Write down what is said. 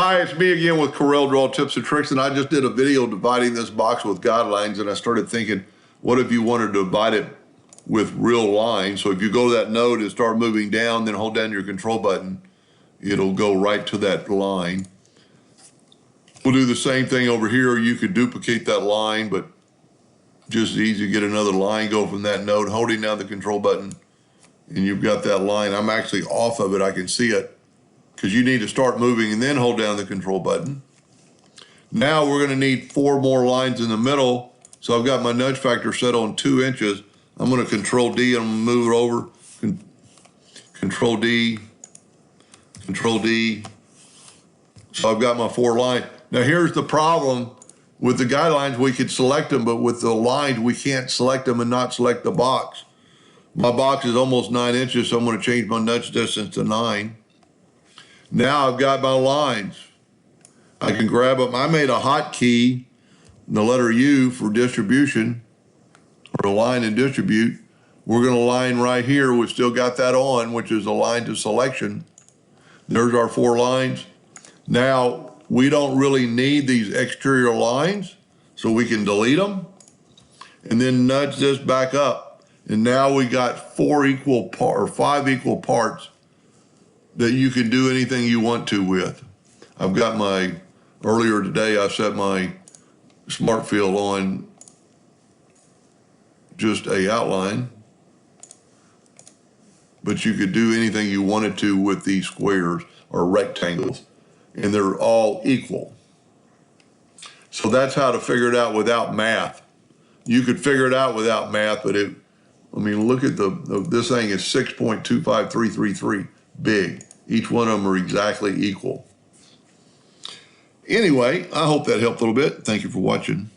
Hi, it's me again with Corel Draw Tips and Tricks, and I just did a video dividing this box with guidelines, and I started thinking, what if you wanted to divide it with real lines? So if you go to that node and start moving down, then hold down your control button, it'll go right to that line. We'll do the same thing over here. You could duplicate that line, but just easy to get another line, go from that node, holding down the control button, and you've got that line. I'm actually off of it, I can see it, because you need to start moving and then hold down the control button. Now we're going to need 4 more lines in the middle. So I've got my nudge factor set on 2 inches. I'm going to Control D and move it over. Control D, Control D. So I've got my 4 lines. Now here's the problem with the guidelines. We could select them, but with the lines, we can't select them and not select the box. My box is almost 9 inches, so I'm going to change my nudge distance to 9. Now I've got my lines. I can grab them. I made a hotkey, the letter U for distribution, or align and distribute. We're going to line right here. We've still got that on, which is align to selection. There's our 4 lines. Now, we don't really need these exterior lines, so we can delete them and then nudge this back up. And now we got 5 equal parts that you can do anything you want to with. I've got earlier today I set my smart field on just a outline, but you could do anything you wanted to with these squares or rectangles, and they're all equal. So that's how to figure it out without math. You could figure it out without math, but look at this thing is 6.25333. Big. Each one of them are exactly equal. Anyway, I hope that helped a little bit. Thank you for watching.